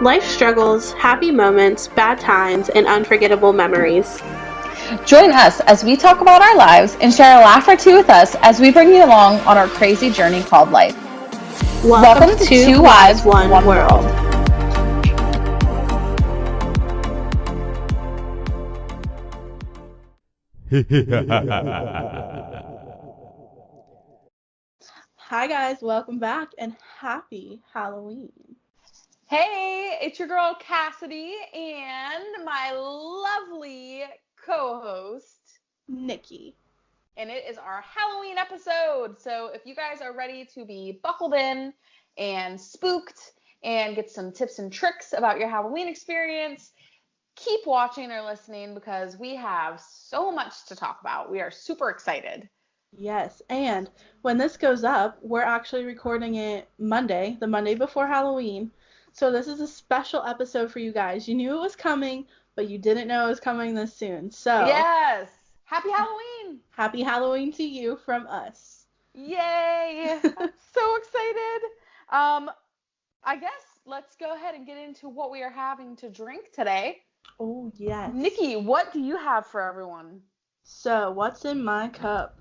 Life struggles, happy moments, bad times, and unforgettable memories. Join us as we talk about our lives and share a laugh or two with us as we bring you along on our crazy journey called life. Welcome to Two Wives, One World. Hi guys, welcome back and happy Halloween. Hey, it's your girl Cassidy and my lovely co-host Nikki. And it is our Halloween episode. So if you guys are ready to be buckled in and spooked and get some tips and tricks about your Halloween experience, keep watching or listening because we have so much to talk about. We are super excited. Yes, and when this goes up, we're actually recording it Monday, the Monday before Halloween. So this is a special episode for you guys. You knew it was coming, but you didn't know it was coming this soon. So yes, happy Halloween! Happy Halloween to you from us. Yay! I'm so excited. I guess let's go ahead and get into what we are having to drink today. Oh, yes. Nikki, what do you have for everyone? So, what's in my cup?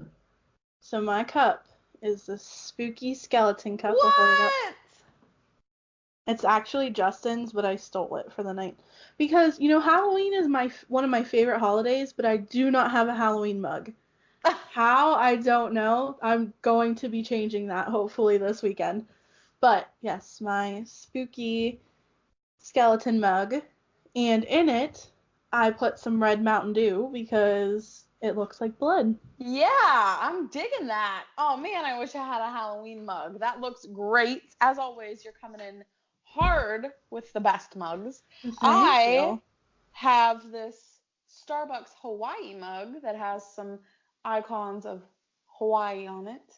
So, my cup is the spooky skeleton cup. What? It's actually Justin's, but I stole it for the night. Because, Halloween is one of my favorite holidays, but I do not have a Halloween mug. How? I don't know. I'm going to be changing that hopefully this weekend. But, yes, my spooky skeleton mug. And in it, I put some red Mountain Dew because it looks like blood. Yeah, I'm digging that. Oh man, I wish I had a Halloween mug. That looks great. As always, you're coming in hard with the best mugs. Thank you. Have this Starbucks Hawaii mug that has some icons of Hawaii on it.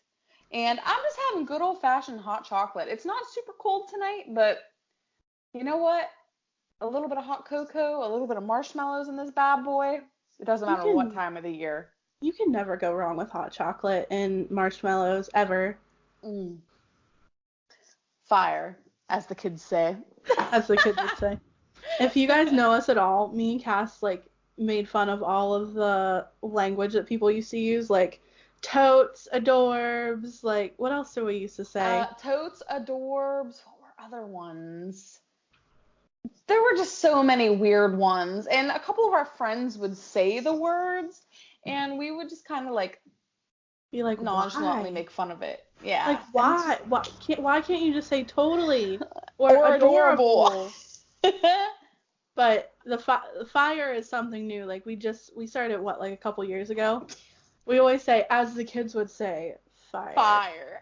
And I'm just having good old-fashioned hot chocolate. It's not super cold tonight, but you know what? A little bit of hot cocoa, a little bit of marshmallows in this bad boy. It doesn't matter what time of the year. You can never go wrong with hot chocolate and marshmallows, ever. Fire, as the kids say. As the kids would say. If you guys know us at all, me and Cass, made fun of all of the language that people used to use, like totes, adorbs, what else do we used to say? Totes, adorbs, what were other ones? There were just so many weird ones, and a couple of our friends would say the words, and we would just kind of be like nonchalantly make fun of it. Yeah. Like why? Why can't you just say totally or adorable? But the fire is something new. We started a couple years ago. We always say, as the kids would say, fire. Fire.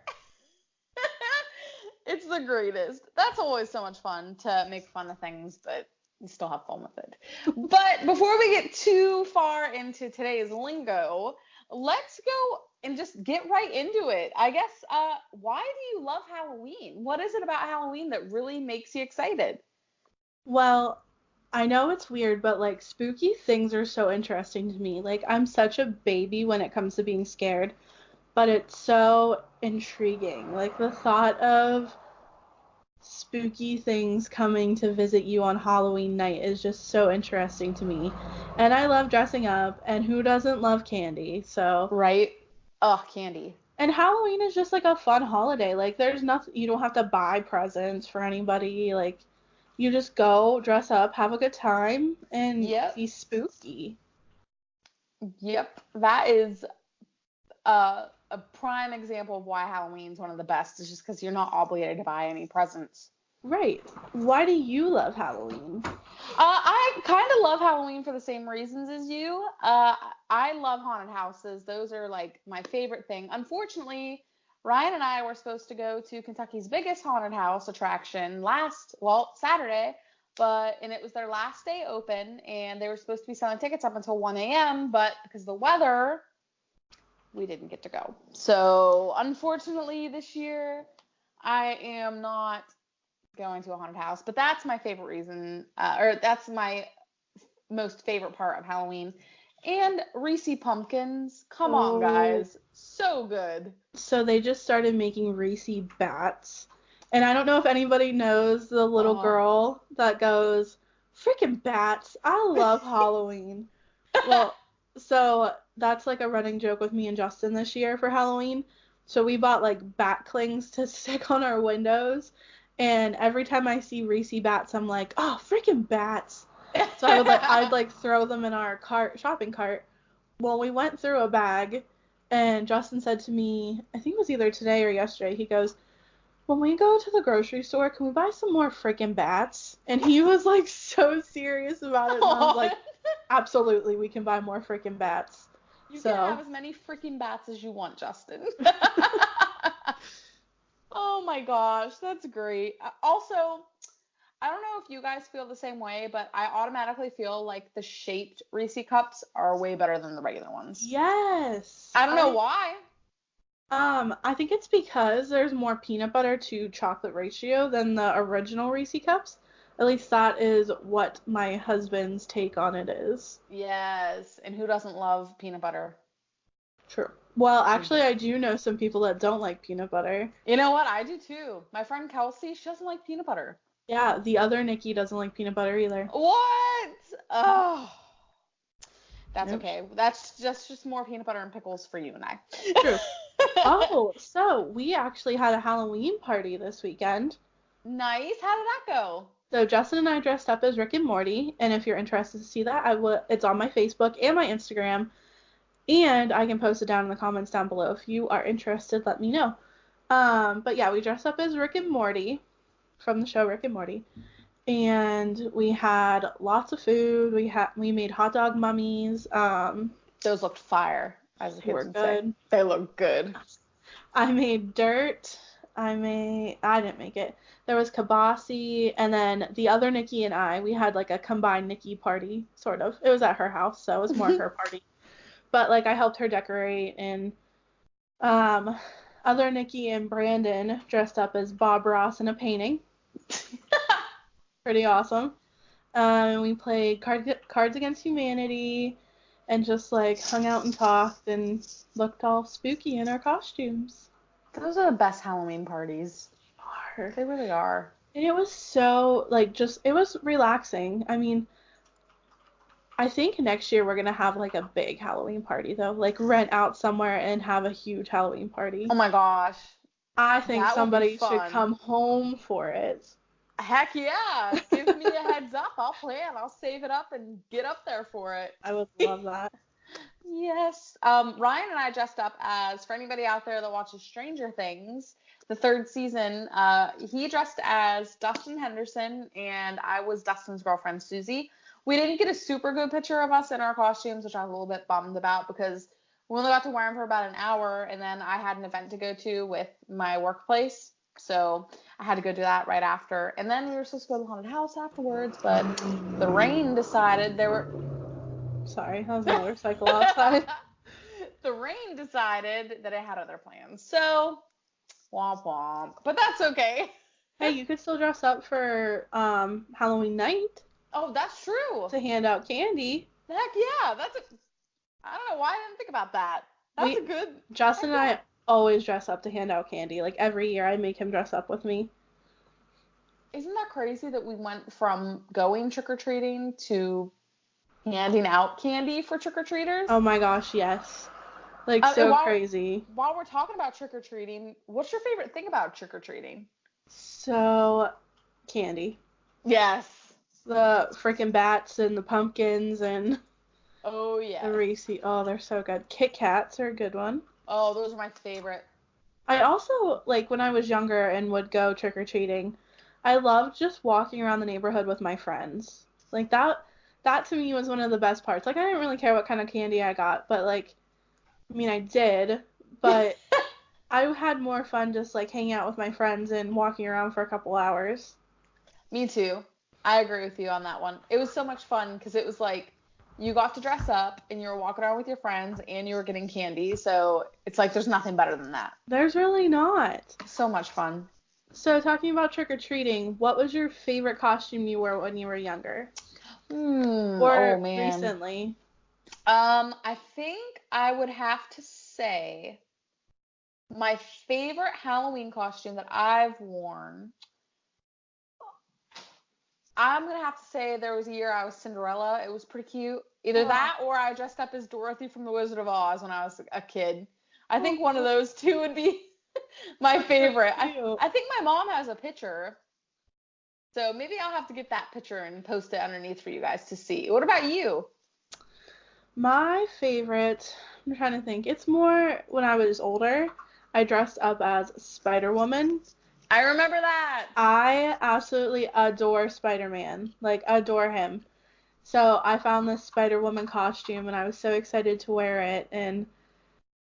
It's the greatest. That's always so much fun to make fun of things, but you still have fun with it. But before we get too far into today's lingo, let's go and just get right into it. I guess, why do you love Halloween? What is it about Halloween that really makes you excited? Well, I know it's weird, but spooky things are so interesting to me. I'm such a baby when it comes to being scared, but it's so intriguing. The thought of spooky things coming to visit you on Halloween night is just so interesting to me. And I love dressing up, and who doesn't love candy? So Right? Ugh, candy. And Halloween is just a fun holiday. There's nothing, you don't have to buy presents for anybody. You just go, dress up, have a good time, and be spooky. Yep, that is a prime example of why Halloween's one of the best. Is just because you're not obligated to buy any presents. Right. Why do you love Halloween? I kind of love Halloween for the same reasons as you. I love haunted houses. Those are my favorite thing. Unfortunately, Ryan and I were supposed to go to Kentucky's biggest haunted house attraction Saturday, and it was their last day open, and they were supposed to be selling tickets up until 1 a.m., but because of the weather, we didn't get to go. So, unfortunately, this year, I am not going to a haunted house, but that's my favorite reason, or that's my most favorite part of Halloween. And Reese pumpkins, come on guys, so good. So they just started making Reese bats, And I don't know if anybody knows the little Oh. girl that goes, freaking bats, I love Halloween. Well, so that's like a running joke with me and Justin this year for Halloween. So we bought like bat clings to stick on our windows. And every time I see Reese bats, I'm like, oh, freaking bats. So I'd like throw them in our shopping cart. Well, we went through a bag, and Justin said to me, I think it was either today or yesterday, he goes, when we go to the grocery store, can we buy some more freaking bats? And he was like so serious about it, and I was like, absolutely, we can buy more freaking bats. You can have as many freaking bats as you want, Justin. Oh my gosh, that's great. Also, I don't know if you guys feel the same way, but I automatically feel like the shaped Reese cups are way better than the regular ones. Yes. I don't know why. I think it's because there's more peanut butter to chocolate ratio than the original Reese cups. At least that is what my husband's take on it is. Yes, and who doesn't love peanut butter? True. Well, actually, I do know some people that don't like peanut butter. You know what? I do too. My friend Kelsey, she doesn't like peanut butter. Yeah, the other Nikki doesn't like peanut butter either. What? Oh. That's Nope. okay. That's just more peanut butter and pickles for you and I. True. Oh, so we actually had a Halloween party this weekend. Nice. How did that go? So Justin and I dressed up as Rick and Morty, and if you're interested to see that, it's on my Facebook and my Instagram, and I can post it down in the comments down below. If you are interested, let me know. But yeah, we dressed up as Rick and Morty from the show Rick and Morty, and we had lots of food. We made hot dog mummies. Those looked fire, as the kids would say. Good. They look good. I made dirt. I didn't make it. There was Kabasi, and then the other Nikki and I, we had like a combined Nikki party, sort of. It was at her house, so it was more her party. But like I helped her decorate, and other Nikki and Brandon dressed up as Bob Ross in a painting. Pretty awesome. We played Cards Against Humanity, and just like hung out and talked and looked all spooky in our costumes. Those are the best Halloween parties. They really are. And it was so like it was relaxing. I mean, I think next year we're gonna have like a big Halloween party though. Like rent out somewhere and have a huge Halloween party. Oh my gosh. I think That would be somebody fun. should come home for it. Heck yeah. Give me a heads up. I'll plan. I'll save it up and get up there for it. I would love that. Yes. Ryan and I dressed up as, for anybody out there that watches Stranger Things, the third season, he dressed as Dustin Henderson, and I was Dustin's girlfriend, Susie. We didn't get a super good picture of us in our costumes, which I was a little bit bummed about because we only got to wear them for about an hour, and then I had an event to go to with my workplace, so I had to go do that right after. And then we were supposed to go to the haunted house afterwards, but the rain decided Sorry, that was a motorcycle outside. The rain decided that it had other plans. So, womp womp. But that's okay. Hey, you could still dress up for Halloween night Oh, that's true. to hand out candy. Heck yeah. I don't know why I didn't think about that. That's a good. Justin and I always dress up to hand out candy. Like every year I make him dress up with me. Isn't that crazy that we went from going trick-or-treating to handing out candy for trick-or-treaters? Oh my gosh, yes. Like so crazy. While we're talking about trick-or-treating, what's your favorite thing about trick-or-treating? So, candy. Yes. The freaking bats and the pumpkins and Oh yeah. the Reese. Oh, they're so good. Kit Kats are a good one. Oh, those are my favorite. I also, like, when I was younger and would go trick-or-treating, I loved just walking around the neighborhood with my friends. Like, that to me was one of the best parts. Like, I didn't really care what kind of candy I got, but, like, I mean, I did, but I had more fun just, like, hanging out with my friends and walking around for a couple hours. Me too. I agree with you on that one. It was so much fun because it was like you got to dress up and you were walking around with your friends and you were getting candy. So it's like there's nothing better than that. There's really not. So much fun. So talking about trick-or-treating, what was your favorite costume you wore when you were younger? Or oh man. recently? I think I would have to say My favorite Halloween costume that I've worn, I'm gonna have to say there was a year I was Cinderella. It was pretty cute. Either that or I dressed up as Dorothy from The Wizard of Oz when I was a kid. I think one of those two would be my favorite. I think my mom has a picture, so maybe I'll have to get that picture and post it underneath for you guys to see. What about you? My favorite, I'm trying to think. It's more when I was older. I dressed up as Spider-Woman. I remember that. I absolutely adore Spider-Man. Like, adore him. So I found this Spider-Woman costume and I was so excited to wear it, and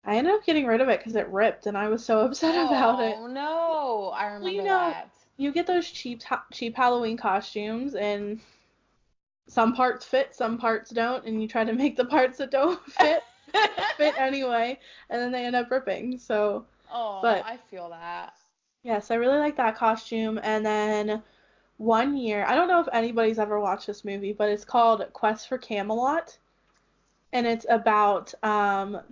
I ended up getting rid of it because it ripped and I was so upset about it. Oh no, I remember Well, you know, that. you get those cheap Halloween costumes and some parts fit, some parts don't, and you try to make the parts that don't fit anyway, and then they end up ripping. So, but I feel that. yes, I really like that costume. And then one year, I don't know if anybody's ever watched this movie, but it's called Quest for Camelot, and it's about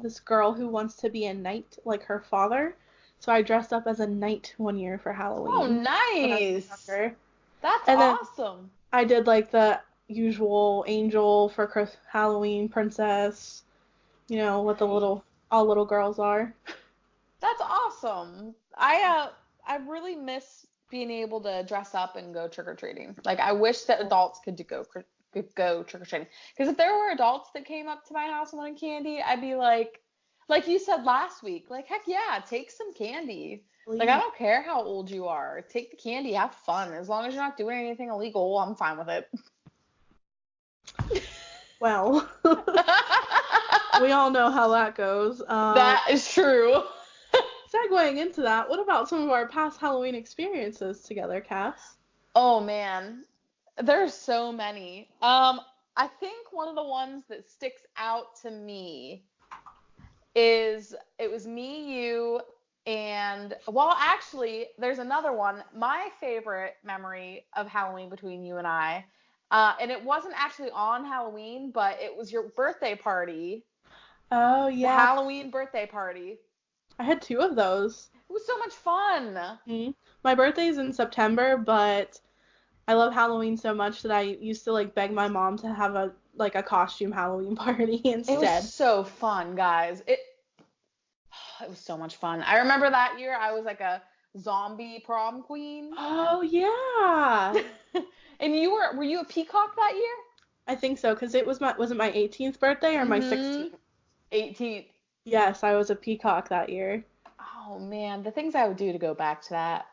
this girl who wants to be a knight like her father. So I dressed up as a knight one year for Halloween. Oh, nice. That's and awesome. I did like the usual angel for Halloween, princess, you know, what all little girls are. That's awesome. I really miss being able to dress up and go trick or treating. Like, I wish that adults could go trick or treating. Because if there were adults that came up to my house and wanted candy, I'd be like you said last week, like, heck yeah, take some candy. Please. Like, I don't care how old you are. Take the candy, have fun. As long as you're not doing anything illegal, I'm fine with it. Well, we all know how that goes. That is true. Segueing into that, what about some of our past Halloween experiences together, Cass? Oh man, there's so many. I think one of the ones that sticks out to me is it was me, you, and well, actually, there's another one. My favorite memory of Halloween between you and I, and it wasn't actually on Halloween, but it was your birthday party. Oh yeah. The Halloween birthday party. I had 2 of those. It was so much fun. Mm-hmm. My birthday's in September, but I love Halloween so much that I used to like beg my mom to have a costume Halloween party instead. It was so fun, guys. It was so much fun. I remember that year I was like a zombie prom queen. Oh yeah. And were you a peacock that year? I think so, because was it my 18th birthday or my 16th? 18th. Yes, I was a peacock that year. Oh man, the things I would do to go back to that.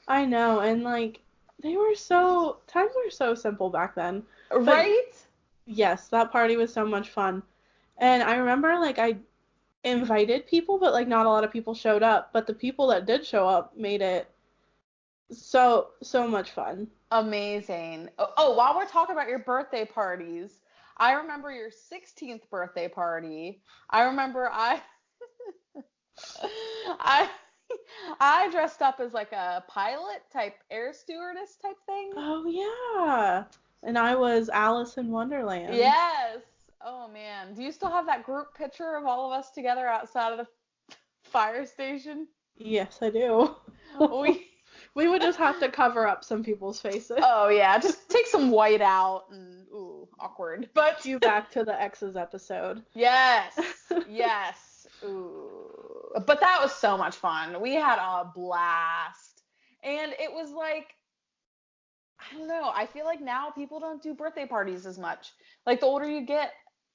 I know, and like times were so simple back then. Right? But, yes, that party was so much fun. And I remember like I invited people, but like not a lot of people showed up, but the people that did show up made it so much fun. Amazing. Oh, while we're talking about your birthday parties, I remember your 16th birthday party. I remember I dressed up as like a pilot type, air stewardess type thing. Oh yeah. And I was Alice in Wonderland. Yes. Oh man. Do you still have that group picture of all of us together outside of the fire station? Yes, I do. We would just have to cover up some people's faces. Oh yeah, just take some white out and awkward. But you back to the exes episode. Yes. Yes. Ooh. But that was so much fun. We had a blast. And it was like, I don't know, I feel like now people don't do birthday parties as much. Like the older you get,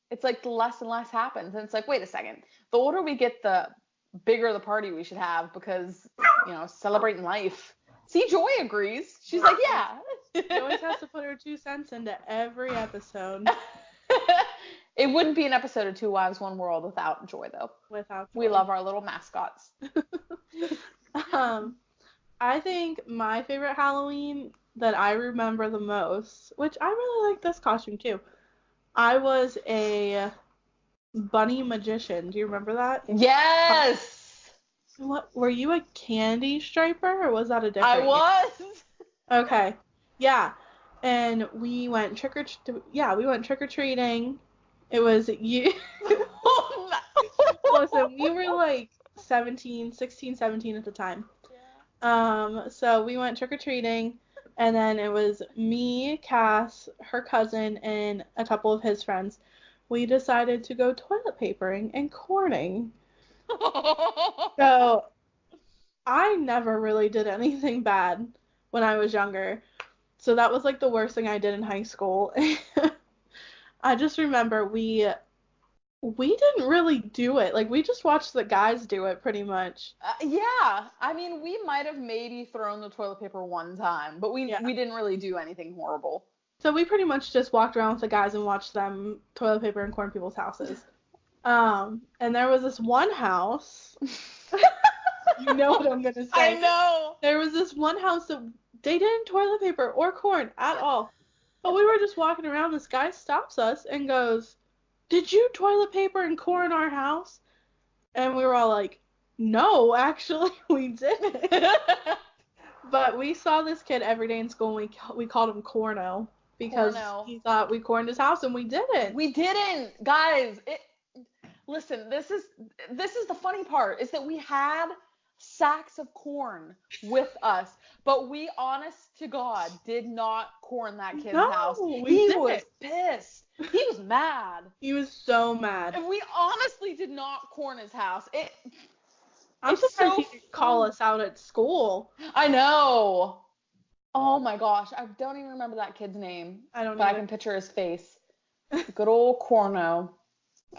it's like the less and less happens. And it's like, wait a second. The older we get, the bigger the party we should have because, celebrating life. See, Joy agrees. She's like, yeah. She always has to put her 2 cents into every episode. It wouldn't be an episode of Two Wives, One World without Joy, though. Without Joy. We love our little mascots. I think my favorite Halloween that I remember the most, which I really like this costume too. I was a bunny magician. Do you remember that? Yes. What, were you a candy striper or was that a different? I was. Okay. Yeah. And we went trick or treating. It was you. Oh, no. Listen, we were like 16, 17 at the time. So we went trick-or-treating, and then it was me, Cass, her cousin, and a couple of his friends. We decided to go toilet papering and corning. So I never really did anything bad when I was younger. So that was like the worst thing I did in high school. I just remember we didn't really do it. Like, we just watched the guys do it pretty much. Yeah, I mean, we might have maybe thrown the toilet paper one time, but we Yeah. we didn't really do anything horrible. So we pretty much just walked around with the guys and watched them toilet paper and corn people's houses. And there was this one house. You know what I'm gonna say. I know. There was this one house that they didn't toilet paper or corn at all. But we were just walking around. This guy stops us and goes, "Did you toilet paper and corn our house?" And we were all like, "No, actually, we didn't." But we saw this kid every day in school, and we called him Corno because he thought we corned his house, and we didn't. We didn't, guys. Listen, this is the funny part, is that we had sacks of corn with us, but we, honest to God, did not corn that kid's house. He was pissed. He was mad. He was so mad. And we honestly did not corn his house. I'm surprised he didn't call us out at school. I know. Oh my gosh, I don't even remember that kid's name. But I can picture his face. Good old Corno.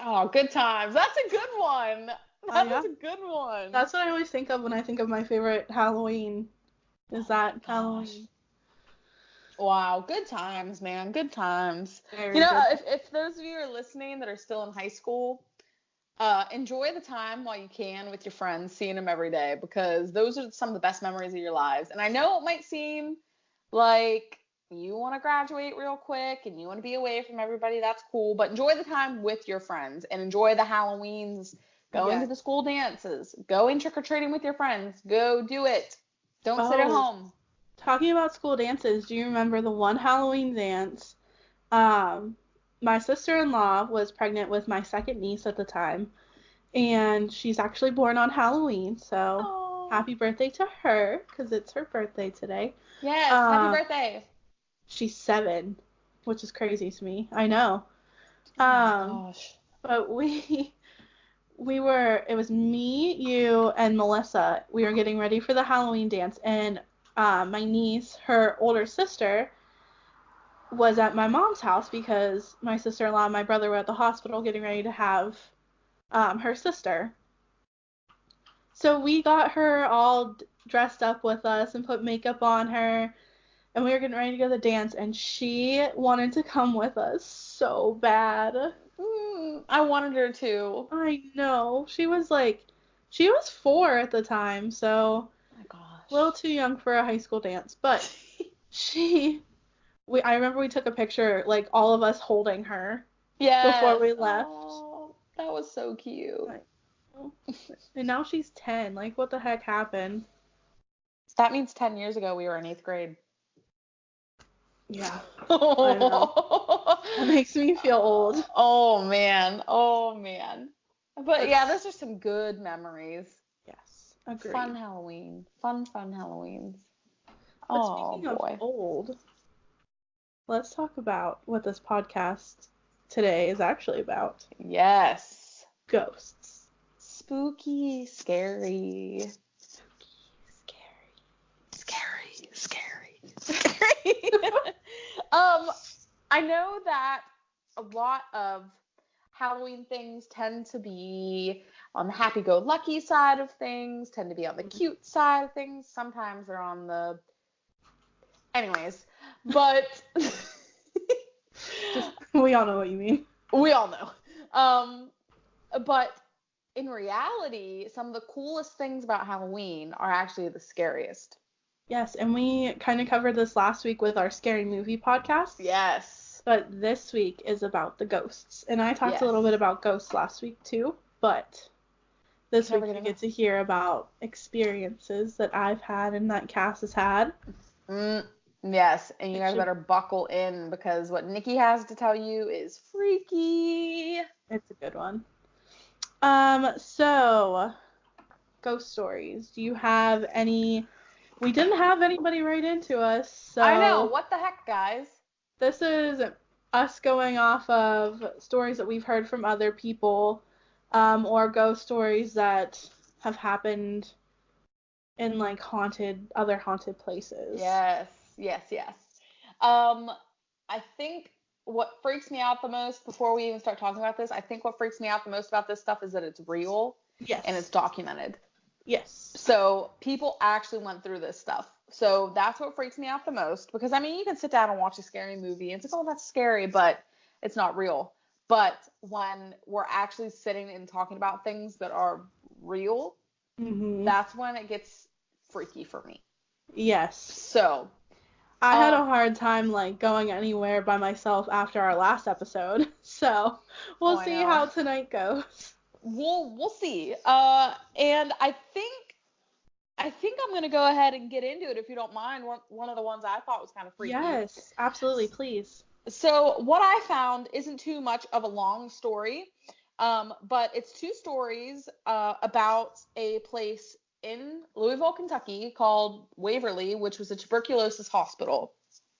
Oh, good times. That's a good one. That was a good one. That's what I always think of when I think of my favorite Halloween. Is that Halloween? Wow, good times, man. Good times. Very you know, good. if those of you are listening that are still in high school, enjoy the time while you can with your friends, seeing them every day, because those are some of the best memories of your lives. And I know it might seem like you want to graduate real quick and you want to be away from everybody. That's cool, but enjoy the time with your friends and enjoy the Halloweens, going to the school dances, going trick-or-treating with your friends. Go do it. Don't sit at home. Talking about school dances, do you remember the one Halloween dance? My sister-in-law was pregnant with my second niece at the time, and she's actually born on Halloween, so happy birthday to her, because it's her birthday today. Yes, happy birthday. She's 7, which is crazy to me. I know. Oh my gosh. But it was me, you, and Melissa. We were getting ready for the Halloween dance, and my niece, her older sister, was at my mom's house because my sister-in-law and my brother were at the hospital getting ready to have her sister. So we got her all dressed up with us and put makeup on her, and we were getting ready to go to the dance, and she wanted to come with us so bad. I wanted her to. I know. She was 4 at the time, so my gosh. A little too young for a high school dance. But I remember we took a picture, like, all of us holding her before we left. Oh, that was so cute. And now she's 10. Like, what the heck happened? That means 10 years ago we were in 8th grade. Yeah. I know. That makes me feel old. Oh, man. But yeah, those are some good memories. Yes. Agreed. Fun Halloween. Fun Halloweens. But speaking of old, let's talk about what this podcast today is actually about. Yes. Ghosts. Spooky, scary. I know that a lot of Halloween things tend to be on the happy-go-lucky side of things, tend to be on the cute side of things. Sometimes they're on the... Anyways, but... We all know what you mean. We all know. But in reality, some of the coolest things about Halloween are actually the scariest. Yes, and we kind of covered this last week with our scary movie podcast. Yes. But this week is about the ghosts. And I talked a little bit about ghosts last week too, but this week you get to hear about experiences that I've had and that Cass has had. Yes, and you guys better buckle in because what Nikki has to tell you is freaky. It's a good one. So ghost stories? Do you have any? We didn't have anybody write into us, so I know. What the heck, guys? this is us going off of stories that we've heard from other people, or ghost stories that have happened in like other haunted places. Yes, yes, yes. I think what freaks me out the most before we even start talking about this, I think what freaks me out the most about this stuff is that it's real and it's Yes. documented. Yes. So people actually went through this stuff. So that's what freaks me out the most because I mean, you can sit down and watch a scary movie and it's like, oh, that's scary, but it's not real. But when we're actually sitting and talking about things that are real, that's when it gets freaky for me. Yes. So I had a hard time like going anywhere by myself after our last episode. So we'll see how tonight goes. We'll see. And I think I'm gonna go ahead and get into it if you don't mind. One of the ones I thought was kind of freaky. Yes, absolutely, please. So what I found isn't too much of a long story, but it's two stories about a place in Louisville, Kentucky called Waverly, which was a tuberculosis hospital.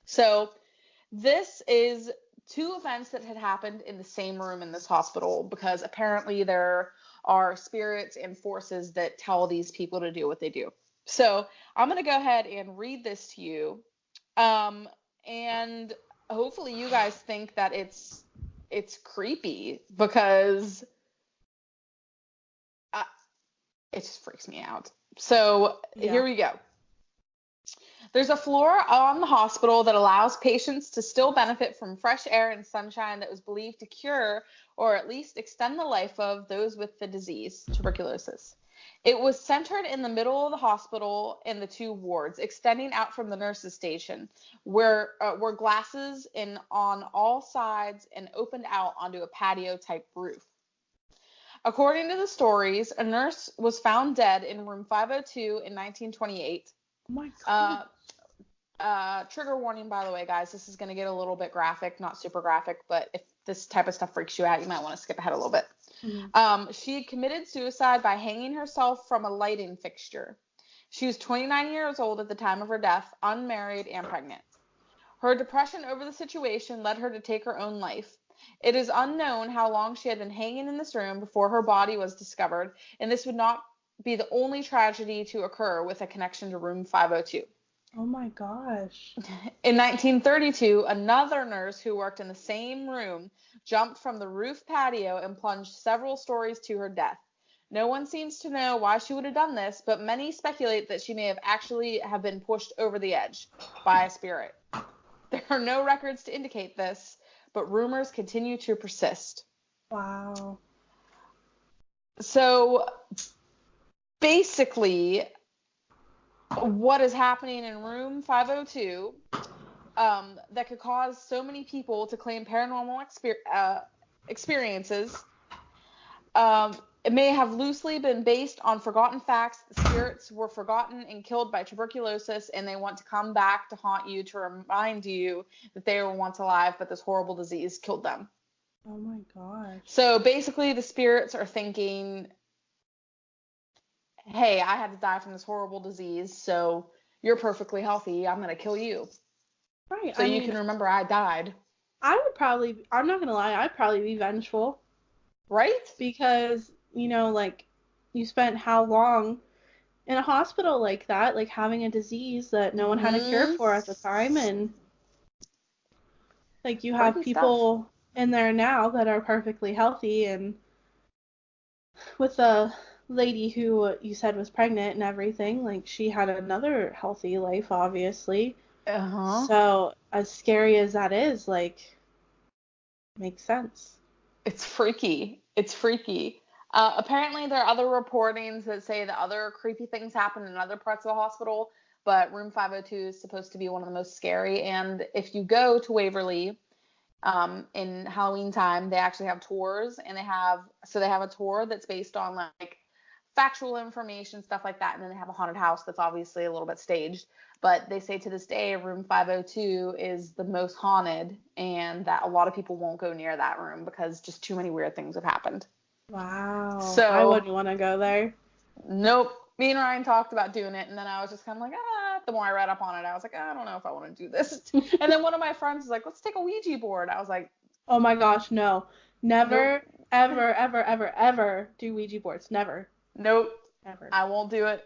So this is two events that had happened in the same room in this hospital because apparently there are spirits and forces that tell these people to do what they do. So I'm going to go ahead and read this to you. And hopefully you guys think that it's creepy because it just freaks me out. So Here we go. There's a floor on the hospital that allows patients to still benefit from fresh air and sunshine that was believed to cure or at least extend the life of those with the disease, tuberculosis. It was centered in the middle of the hospital in the two wards, extending out from the nurses' station, where were glasses on all sides and opened out onto a patio-type roof. According to the stories, a nurse was found dead in room 502 in 1928. Oh my God. Trigger warning, by the way, guys. This is going to get a little bit graphic, not super graphic, but if this type of stuff freaks you out, you might want to skip ahead a little bit. She had committed suicide by hanging herself from a lighting fixture. She was 29 years old at the time of her death, unmarried and pregnant. Her depression over the situation led her to take her own life. It is unknown how long she had been hanging in this room before her body was discovered, and this would not be the only tragedy to occur with a connection to room 502. Oh my gosh. In 1932, another nurse who worked in the same room jumped from the roof patio and plunged several stories to her death. No one seems to know why she would have done this, but many speculate that she may have actually have been pushed over the edge by a spirit. There are no records to indicate this, but rumors continue to persist. Wow. So basically, what is happening in room 502 that could cause so many people to claim paranormal experiences, it may have loosely been based on forgotten facts. The spirits were forgotten and killed by tuberculosis, and they want to come back to haunt you to remind you that they were once alive, but this horrible disease killed them. Oh my gosh. So basically, the spirits are thinking, hey, I had to die from this horrible disease, so you're perfectly healthy. I'm going to kill you. Right. So you can remember I died. I'm not going to lie, I'd probably be vengeful. Right? Because, like, you spent how long in a hospital like that, like having a disease that no one had a cure for at the time, and like you have people in there now that are perfectly healthy, and with a lady who you said was pregnant and everything, like she had another healthy life, obviously. So as scary as that is, like, makes sense. It's freaky. Apparently there are other reportings that say that other creepy things happen in other parts of the hospital, but room 502 is supposed to be one of the most scary. And if you go to Waverly in Halloween time, they actually have tours, and they have a tour that's based on like factual information, stuff like that, and then they have a haunted house that's obviously a little bit staged. But they say to this day, room 502 is the most haunted, and that a lot of people won't go near that room because just too many weird things have happened. Wow. So I wouldn't want to go there. Nope. Me and Ryan talked about doing it, and then I was just kind of like, the more I read up on it, I was like, I don't know if I want to do this. And then one of my friends was like, let's take a Ouija board. I was like, Oh my gosh, no. nope, Never, ever, ever, ever, ever do Ouija boards. Never. nope, Ever. I won't do it.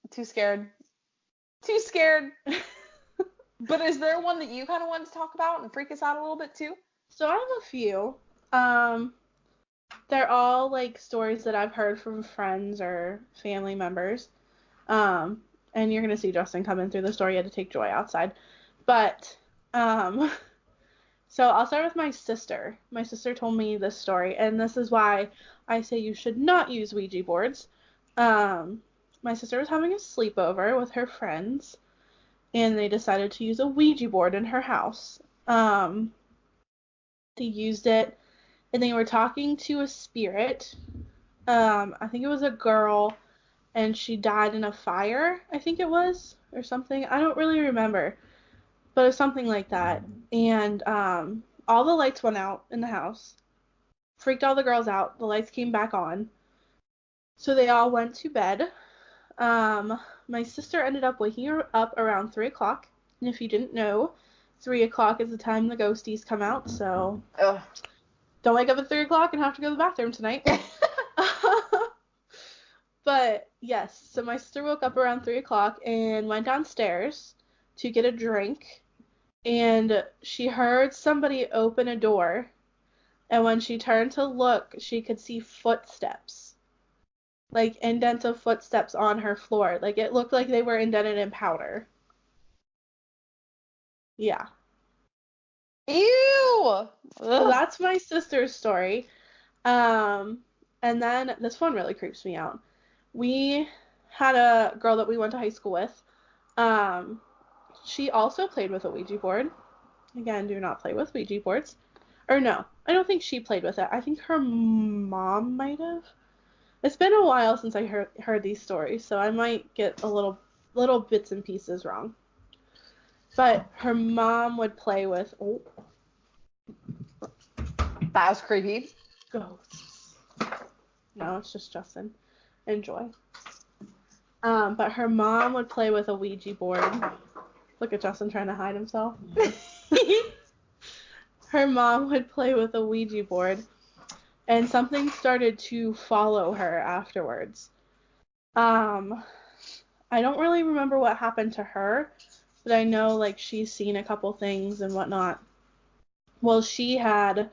Too scared. Too scared. But is there one that you kind of wanted to talk about and freak us out a little bit too? So I have a few. They're all like stories that I've heard from friends or family members. And you're gonna see Justin coming through the store. He had to take Joy outside. But so I'll start with my sister. My sister told me this story, and this is why I say you should not use Ouija boards. My sister was having a sleepover with her friends, and they decided to use a Ouija board in her house. They used it, and they were talking to a spirit. I think it was a girl, and she died in a fire, I think it was, or something. I don't really remember, but it was something like that. And all the lights went out in the house, freaked all the girls out. The lights came back on, so they all went to bed. My sister ended up waking up around 3 o'clock, and if you didn't know, 3 o'clock is the time the ghosties come out, so Ugh. don't wake up at 3 o'clock and have to go to the bathroom tonight. But yes, so my sister woke up around 3 o'clock and went downstairs to get a drink, and she heard somebody open a door, and when she turned to look, she could see footsteps, like indents of footsteps on her floor. Like it looked like they were indented in powder. Yeah. Ew. So that's my sister's story. And then this one really creeps me out. We had a girl that we went to high school with. She also played with a Ouija board. Again, do not play with Ouija boards. Or no, I don't think she played with it. I think her mom might have. It's been a while since I heard these stories, so I might get a little bits and pieces wrong. But her mom would play with That was creepy. ghosts. No, it's just Justin. Enjoy. But her mom would play with a Ouija board. Look at Justin trying to hide himself. Her mom would play with a Ouija board, and something started to follow her afterwards. I don't really remember what happened to her, but I know like she's seen a couple things and whatnot. Well, she had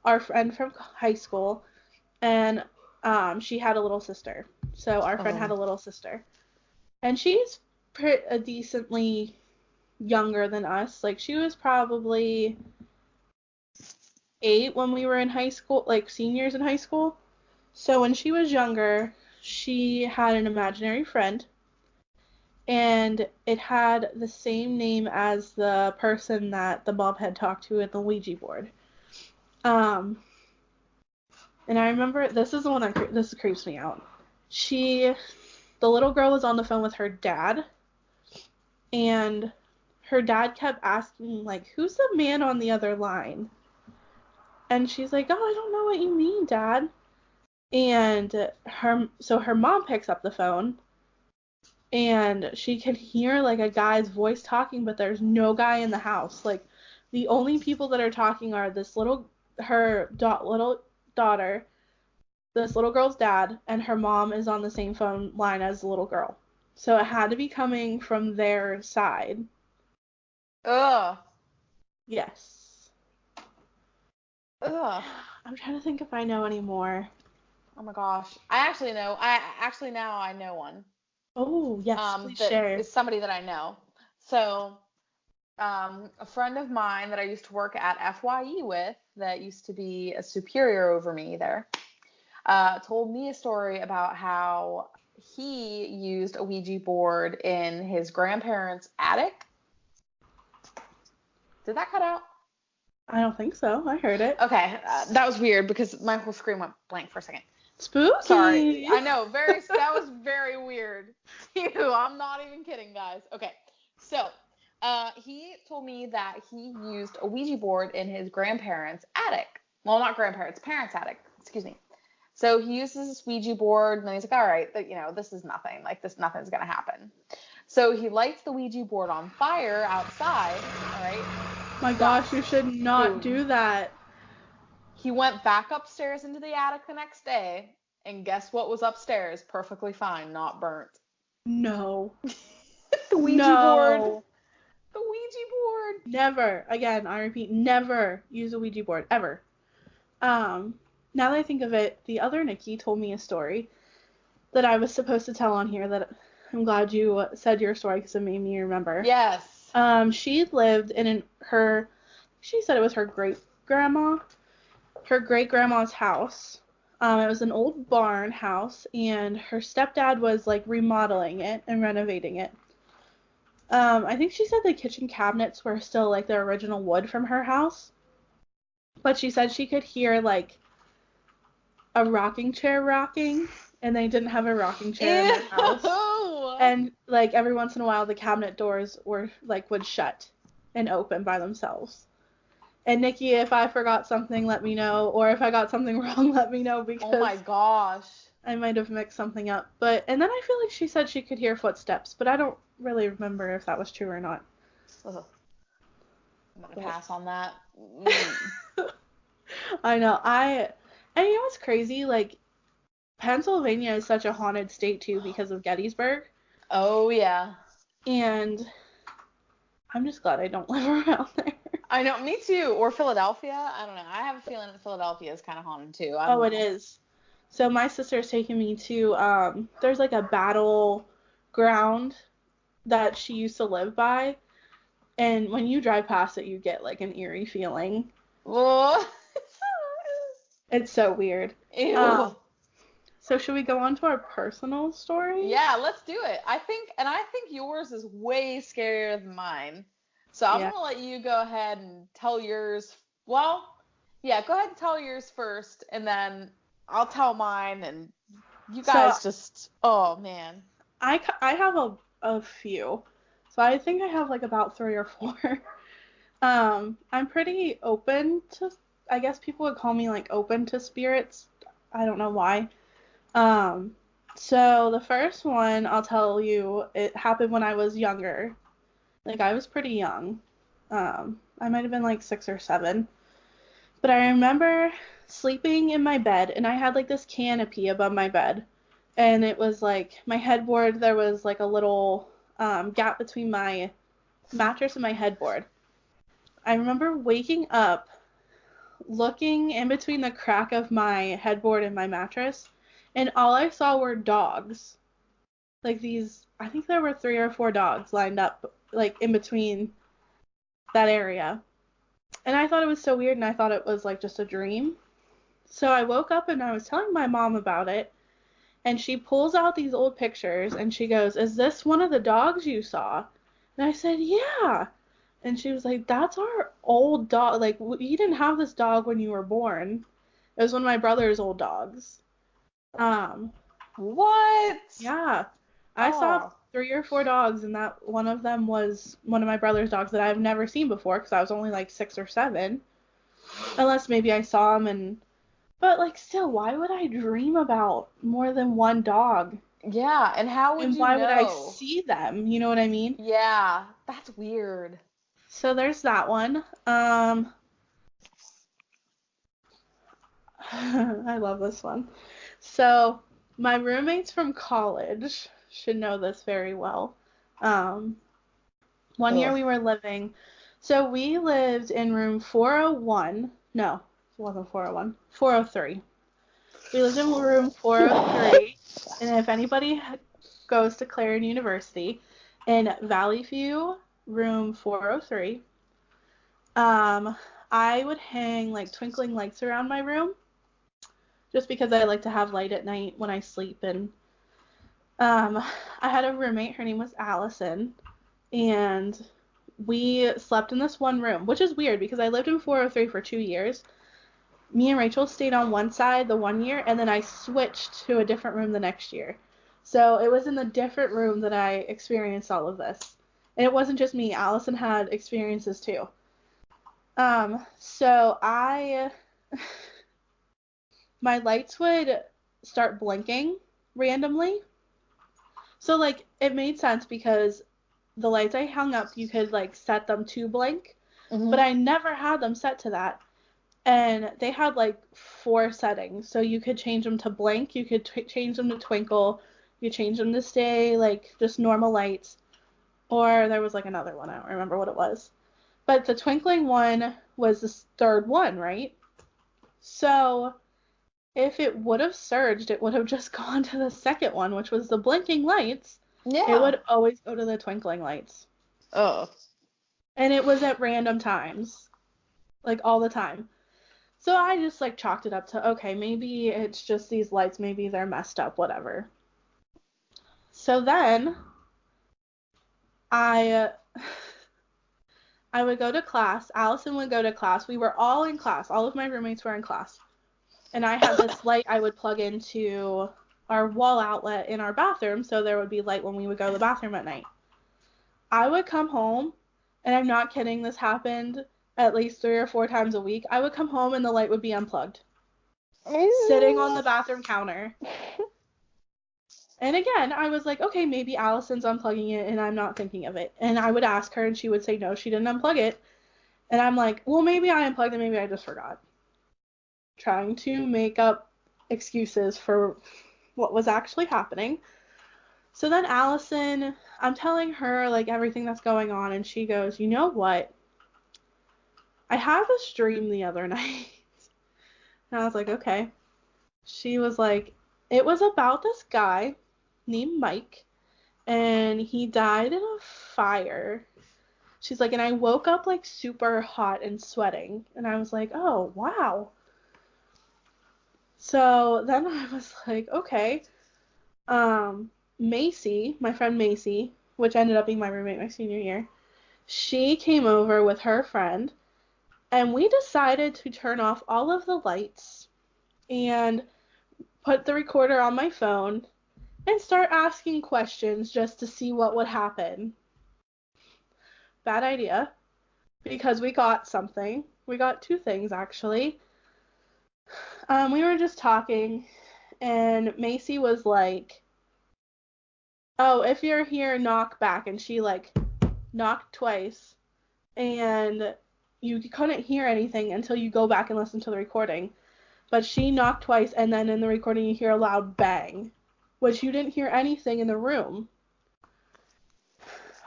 our friend from high school, and she had a little sister. So our friend had a little sister, and she's decently younger than us. Like she was probably 8 when we were in high school, like seniors in high school. So when she was younger, she had an imaginary friend, and it had the same name as the person that the mom had talked to at the Ouija board. And I remember this is the one that this creeps me out. The little girl was on the phone with her dad, and her dad kept asking like, "Who's the man on the other line?" And she's like, "Oh, I don't know what you mean, Dad." And her mom picks up the phone, and she can hear like a guy's voice talking, but there's no guy in the house. Like the only people that are talking are little daughter, this little girl's dad, and her mom is on the same phone line as the little girl. So it had to be coming from their side. Ugh. Yes. Ugh. I'm trying to think if I know any more. Oh my gosh. I actually know. Now I know one. Oh, yes, please That share. is somebody that I know. So, a friend of mine that I used to work at FYE with, that used to be a superior over me there, told me a story about how he used a Ouija board in his grandparents' attic. Did that cut out? I don't think so. I heard it. Okay, that was weird because my whole screen went blank for a second. Spooky. Sorry. I know. That was very weird. Ew, I'm not even kidding, guys. Okay. So, he told me that he used a Ouija board in his grandparents' attic. Well, not grandparents, parents' attic. Excuse me. So he uses this Ouija board, and then he's like, all right, this is nothing. Like, nothing's going to happen. So he lights the Ouija board on fire outside, all right? My gosh, you should not do that. He went back upstairs into the attic the next day, and guess what was upstairs? Perfectly fine, not burnt. No. The Ouija board. The Ouija board. Never. Again, I repeat, never use a Ouija board, ever. Now that I think of it, the other Nikki told me a story that I was supposed to tell on here that I'm glad you said your story because it made me remember. Yes. She lived she said it was her great-grandma's house. It was an old barn house, and her stepdad was like remodeling it and renovating it. I think she said the kitchen cabinets were still like the original wood from her house, but she said she could hear like a rocking chair rocking, and they didn't have a rocking chair in their house. And like every once in a while the cabinet doors would shut and open by themselves. And Nikki, if I forgot something, let me know, or if I got something wrong, let me know, because oh my gosh, I might have mixed something up. And then I feel like she said she could hear footsteps, but I don't really remember if that was true or not. Ugh. I'm gonna pass on that. I know. And you know what's crazy? Like, Pennsylvania is such a haunted state, too, because of Gettysburg. Oh, yeah. And I'm just glad I don't live around there. I know, me too. Or Philadelphia. I don't know. I have a feeling that Philadelphia is kind of haunted, too. I don't know. It is. So my sister's taking me to, there's like a battle ground that she used to live by. And when you drive past it, you get like an eerie feeling. Oh. It's so weird. Ew. So should we go on to our personal story? Yeah, let's do it. I think yours is way scarier than mine. So I'm gonna let you go ahead and tell yours. Well, yeah, go ahead and tell yours first, and then I'll tell mine, and you guys oh man. I have a few. So I think I have like about 3 or 4. I'm pretty open to, I guess people would call me like open to spirits. I don't know why. So the first one I'll tell you, it happened when I was younger. Like I was pretty young. I might have been like 6 or 7. But I remember sleeping in my bed, and I had like this canopy above my bed. And it was like my headboard, there was like a little gap between my mattress and my headboard. I remember waking up, looking in between the crack of my headboard and my mattress, and all I saw were dogs. Like these, I think there were 3 or 4 dogs lined up, like in between that area. And I thought it was so weird, and I thought it was like just a dream. So I woke up and I was telling my mom about it, and she pulls out these old pictures, and she goes, "Is this one of the dogs you saw?" And I said, "Yeah." And she was like, "That's our old dog. Like, you didn't have this dog when you were born. It was one of my brother's old dogs." What? Yeah. I saw 3 or 4 dogs, and that one of them was one of my brother's dogs that I've never seen before because I was only like 6 or 7. Unless maybe I saw him but like still, why would I dream about more than one dog? Yeah, and how would you know? And why would I see them? You know what I mean? Yeah, that's weird. So there's that one. I love this one. So my roommates from college should know this very well. One year we were living, so we lived in room 401. No, it wasn't 401. 403. We lived in room 403, and if anybody goes to Clarion University, in Valley View, room 403, I would hang like twinkling lights around my room, just because I like to have light at night when I sleep. And I had a roommate, her name was Allison, and we slept in this one room, which is weird because I lived in 403 for 2 years. Me and Rachel stayed on one side the one year, and then I switched to a different room the next year. So it was in the different room that I experienced all of this. And it wasn't just me. Allison had experiences too. So my lights would start blinking randomly. So, like, it made sense because the lights I hung up, you could, like, set them to blink, but I never had them set to that. And they had, like, 4 settings. So you could change them to blink, you could change them to twinkle, you change them to stay, like, just normal lights. Or there was, like, another one. I don't remember what it was. But the twinkling one was the third one, right? So if it would have surged, it would have just gone to the second one, which was the blinking lights. Yeah. It would always go to the twinkling lights. Oh. And it was at random times, like all the time. So I just like chalked it up to, okay, maybe it's just these lights, maybe they're messed up, whatever. So then I I would go to class. Allison would go to class. We were all in class. All of my roommates were in class. And I had this light I would plug into our wall outlet in our bathroom, so there would be light when we would go to the bathroom at night. I would come home, and I'm not kidding, this happened at least 3 or 4 times a week. I would come home and the light would be unplugged, sitting on the bathroom counter. And again, I was like, okay, maybe Allison's unplugging it and I'm not thinking of it. And I would ask her and she would say no, she didn't unplug it. And I'm like, well, maybe I unplugged it, maybe I just forgot. Trying to make up excuses for what was actually happening. So then Allison, I'm telling her like everything that's going on, and she goes, you know what? I had this dream the other night. And I was like, okay. She was like, it was about this guy named Mike, and he died in a fire. She's like, and I woke up like super hot and sweating. And I was like, oh, wow. So then I was like, okay. Macy, my friend Macy, which ended up being my roommate my senior year, she came over with her friend, and we decided to turn off all of the lights and put the recorder on my phone and start asking questions just to see what would happen. Bad idea, because we got something. We got 2 things, actually. We were just talking, and Macy was like, oh, if you're here, knock back. And she, like, knocked twice, and you couldn't hear anything until you go back and listen to the recording. But she knocked twice, and then in the recording you hear a loud bang, which you didn't hear anything in the room.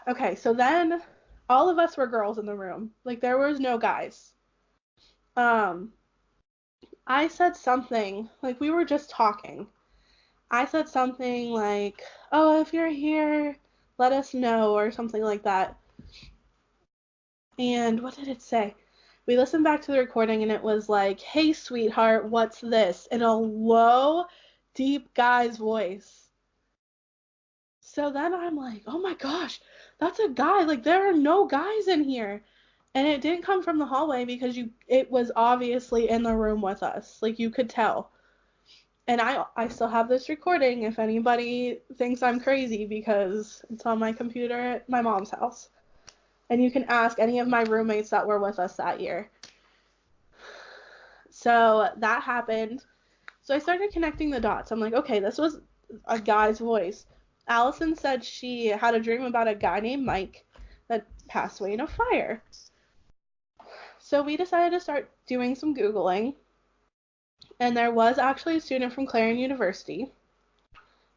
Okay, so then all of us were girls in the room. Like, there was no guys. I said something, like, we were just talking. I said something like, oh, if you're here, let us know, or something like that. And what did it say? We listened back to the recording, and it was like, hey, sweetheart, what's this? In a low, deep guy's voice. So then I'm like, oh my gosh, that's a guy. Like, there are no guys in here. And it didn't come from the hallway because it was obviously in the room with us. Like, you could tell. And I still have this recording if anybody thinks I'm crazy, because it's on my computer at my mom's house. And you can ask any of my roommates that were with us that year. So that happened. So I started connecting the dots. I'm like, okay, this was a guy's voice. Allison said she had a dream about a guy named Mike that passed away in a fire. So we decided to start doing some Googling. And there was actually a student from Clarion University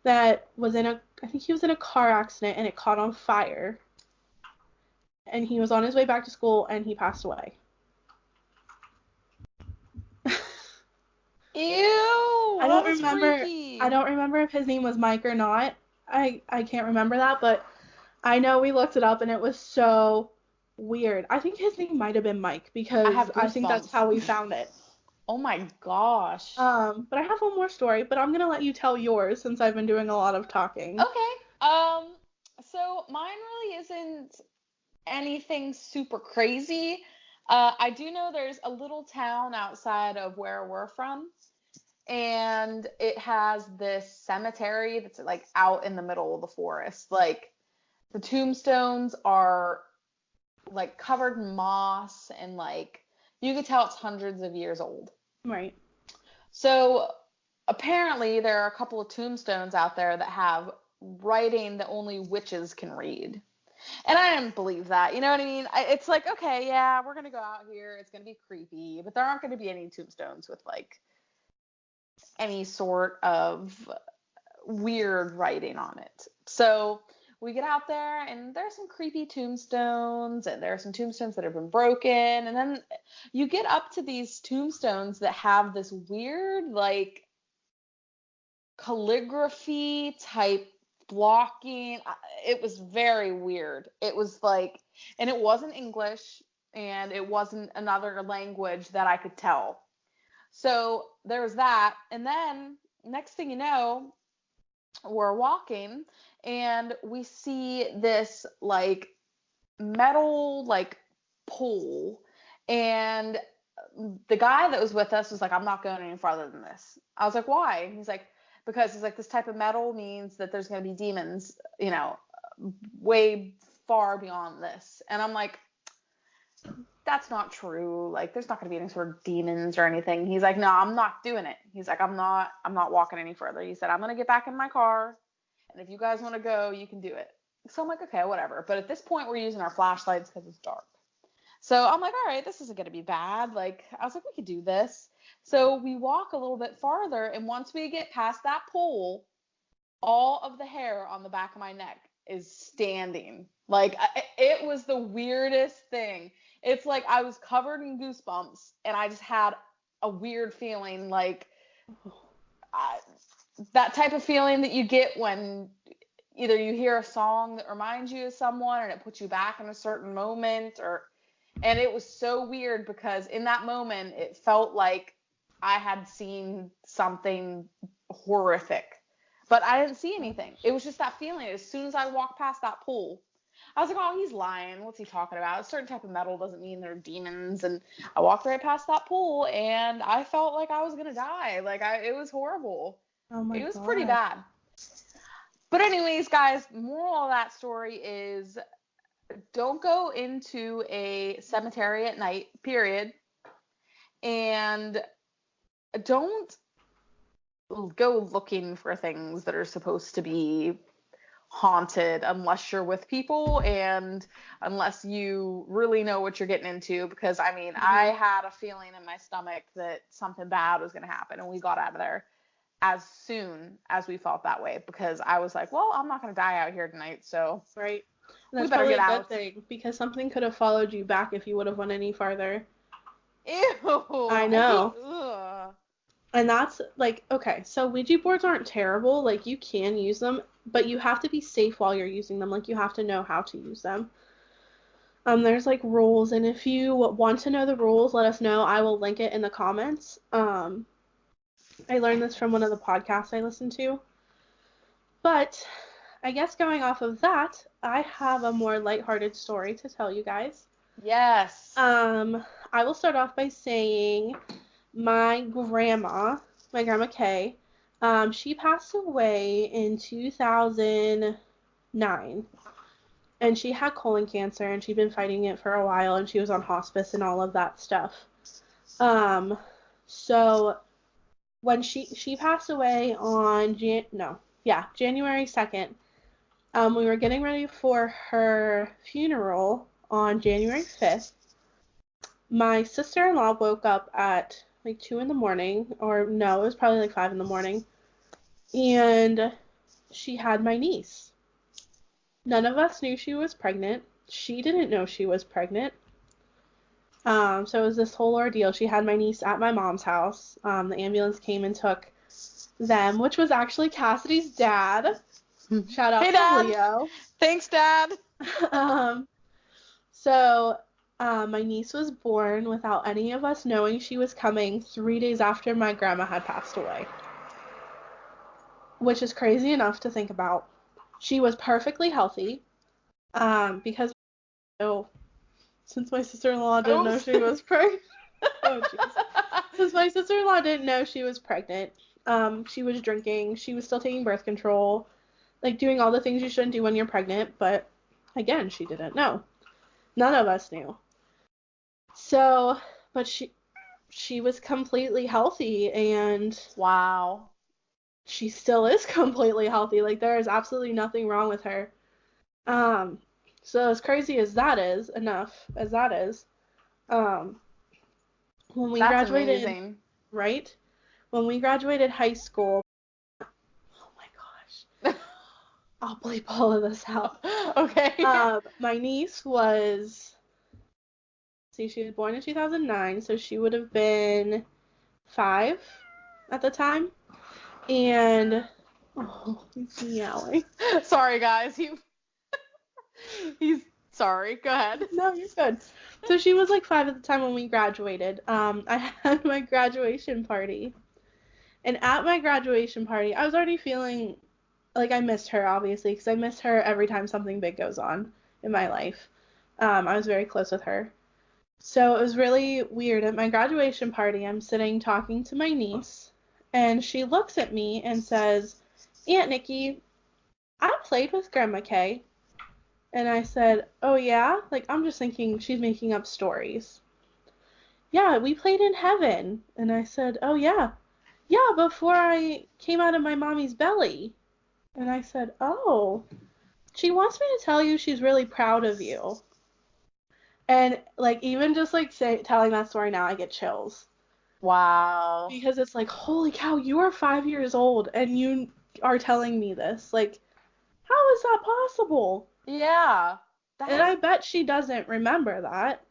that was I think he was in a car accident and it caught on fire. And he was on his way back to school and he passed away. Ew, I don't that is remember freaky. I don't remember if his name was Mike or not. I can't remember that, but I know we looked it up and it was so weird. I think his name might have been Mike because have I think that's goosebumps. how we found it. Oh my gosh. But I have one more story, but I'm gonna let you tell yours since I've been doing a lot of talking. Okay. So mine really isn't anything super crazy. I do know there's a little town outside of where we're from, and it has this cemetery that's like out in the middle of the forest. Like, the tombstones are like covered in moss, and like you could tell it's hundreds of years old. Right. So apparently there are a couple of tombstones out there that have writing that only witches can read. And I didn't believe that. You know what I mean? It's like, okay, yeah, we're going to go out here. It's going to be creepy, but there aren't going to be any tombstones with like any sort of weird writing on it. So we get out there and there's some creepy tombstones and there are some tombstones that have been broken. And then you get up to these tombstones that have this weird, like, calligraphy type blocking. It was very weird. It was like, and it wasn't English and it wasn't another language that I could tell. So there was that. And then next thing you know, we're walking and we see this like metal like pole, and the guy that was with us was like, I'm not going any farther than this. I was like, why? And he's like, because he's like, this type of metal means that there's going to be demons, you know, way far beyond this. And I'm like, that's not true. Like, there's not going to be any sort of demons or anything. He's like, no, I'm not doing it. He's like, I'm not walking any further. He said, I'm going to get back in my car, and if you guys want to go, you can do it. So I'm like, okay, whatever. But at this point, we're using our flashlights because it's dark. So I'm like, all right, this isn't going to be bad. Like, I was like, we could do this. So we walk a little bit farther, and once we get past that pole, all of the hair on the back of my neck is standing. Like, it was the weirdest thing. It's like I was covered in goosebumps, and I just had a weird feeling, like that type of feeling that you get when either you hear a song that reminds you of someone and it puts you back in a certain moment, and it was so weird because in that moment it felt like I had seen something horrific, but I didn't see anything. It was just that feeling. As soon as I walked past that pool, I was like, oh, he's lying. What's he talking about? A certain type of metal doesn't mean they're demons. And I walked right past that pool, and I felt like I was going to die. Like, it was horrible. Oh my It was God. pretty bad. But anyways, guys, moral of that story is don't go into a cemetery at night, period. And don't go looking for things that are supposed to be haunted unless you're with people and unless you really know what you're getting into, because I mean, I had a feeling in my stomach that something bad was going to happen, and we got out of there as soon as we felt that way, because I was like, well, I'm not going to die out here tonight, so Right. we That's better probably get a good out. thing, because something could have followed you back if you would have went any farther. Ew. I know. Ugh. And that's like, okay, so Ouija boards aren't terrible. Like, you can use them, but you have to be safe while you're using them. Like, you have to know how to use them. There's like rules, and if you want to know the rules, let us know. I will link it in the comments. I learned this from one of the podcasts I listened to. But I guess going off of that, I have a more lighthearted story to tell you guys. Yes. I will start off by saying my grandma Kay, she passed away in 2009. And she had colon cancer, and she'd been fighting it for a while, and she was on hospice and all of that stuff. So when she passed away on January 2nd, we were getting ready for her funeral on January 5th. My sister-in-law woke up at like 2 in the morning, or no, it was probably like 5 in the morning, and she had my niece. None of us knew she was pregnant. She didn't know she was pregnant. So it was this whole ordeal. She had my niece at my mom's house. The ambulance came and took them, which was actually Cassidy's dad. Shout out Hey, to Dad. Leo. Thanks, Dad. So my niece was born without any of us knowing she was coming 3 days after my grandma had passed away, which is crazy enough to think about. She was perfectly healthy, because since my sister-in-law didn't know she was pregnant. Oh, jeez. Since my sister-in-law didn't know she was pregnant, she was drinking, she was still taking birth control, like doing all the things you shouldn't do when you're pregnant, but again, she didn't know. None of us knew. So, but she was completely healthy, and Wow. she still is completely healthy. Like, there is absolutely nothing wrong with her. Um, so as crazy as that is, um, when we That's graduated, amazing. right? When we graduated high school, oh my gosh, I'll bleep all of this out. Okay. My niece was, see, she was born in 2009, so she would have been 5 at the time. And, oh, he's meowing. Sorry, guys. He's sorry. Go ahead. No, you're good. So she was like 5 at the time when we graduated. I had my graduation party. And at my graduation party, I was already feeling like I missed her, obviously, because I miss her every time something big goes on in my life. I was very close with her. So it was really weird. At my graduation party, I'm sitting talking to my niece, and she looks at me and says, Aunt Nikki, I played with Grandma Kay. And I said, oh yeah? Like, I'm just thinking she's making up stories. Yeah, we played in heaven. And I said, oh yeah. Yeah, before I came out of my mommy's belly. And I said, oh. She wants me to tell you she's really proud of you. And like even just like telling that story now, I get chills. Wow. Because it's like, holy cow, you are 5 years old and you are telling me this. Like, how is that possible? Yeah. And That I bet she doesn't remember that.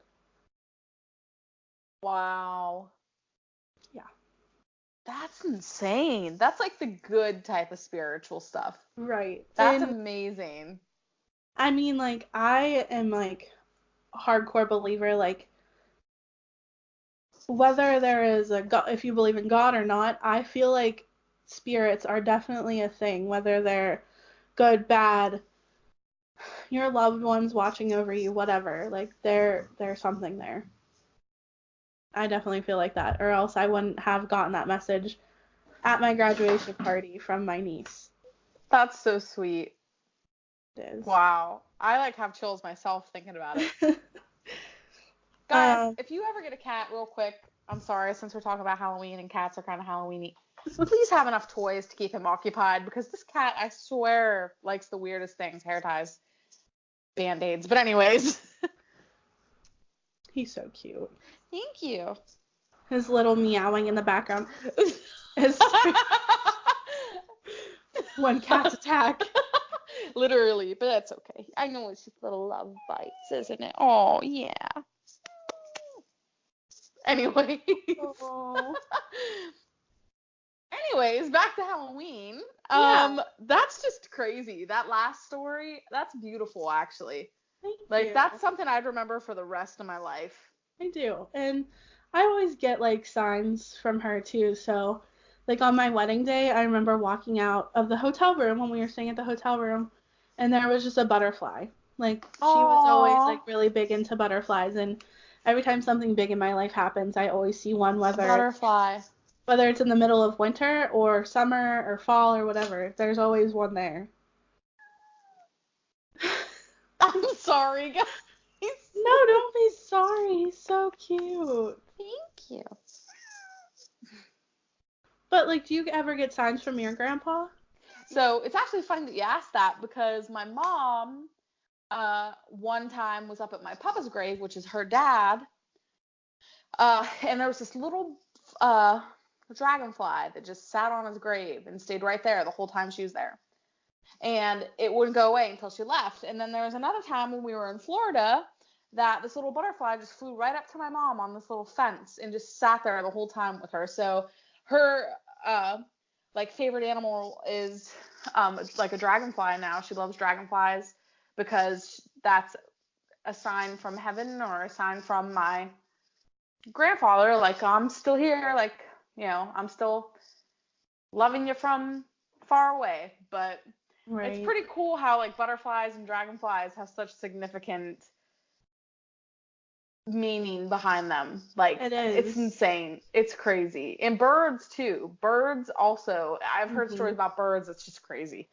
wow. Yeah. That's insane. That's like the good type of spiritual stuff. Right. That's And amazing. I mean, like, I am like a hardcore believer, like, whether there is a God, if you believe in God or not, I feel like spirits are definitely a thing, whether they're good, bad, your loved ones watching over you, whatever. Like, there's something there. I definitely feel like that, or else I wouldn't have gotten that message at my graduation party from my niece. That's so sweet. It is. Wow. I like have chills myself thinking about it. Guys, if you ever get a cat real quick, I'm sorry, since we're talking about Halloween and cats are kind of Halloweeny, please have enough toys to keep him occupied because this cat, I swear, likes the weirdest things, hair ties, band-aids. But anyways, He's so cute. thank you. His little meowing in the background is when cats attack. Literally, but that's okay. I know it's just little love bites, isn't it? Oh, yeah. Anyway. Oh. Anyways, back to Halloween. Yeah. That's just crazy. That last story, that's beautiful actually. Thank Like you. that's something I'd remember for the rest of my life. I do. And I always get like signs from her too. So, like on my wedding day, I remember walking out of the hotel room when we were staying at the hotel room, and there was just a butterfly. Like she was always like Aww. really big into butterflies, and every time something big in my life happens, I always see one, A butterfly. whether it's in the middle of winter or summer or fall or whatever. There's always one there. I'm sorry, guys. No, don't be sorry. He's so cute. Thank you. But like, do you ever get signs from your grandpa? So it's actually funny that you asked that because my mom, one time was up at my papa's grave, which is her dad, and there was this little dragonfly that just sat on his grave and stayed right there the whole time she was there. And it wouldn't go away until she left. And then there was another time when we were in Florida that this little butterfly just flew right up to my mom on this little fence and just sat there the whole time with her. So her like favorite animal is like a dragonfly now. She loves dragonflies because that's a sign from heaven or a sign from my grandfather, like I'm still here, like, you know, I'm still loving you from far away. But it's Right. pretty cool how like butterflies and dragonflies have such significant meaning behind them. Like It it's is. insane. It's crazy. And birds too. Birds also. I've heard stories about birds. It's just crazy.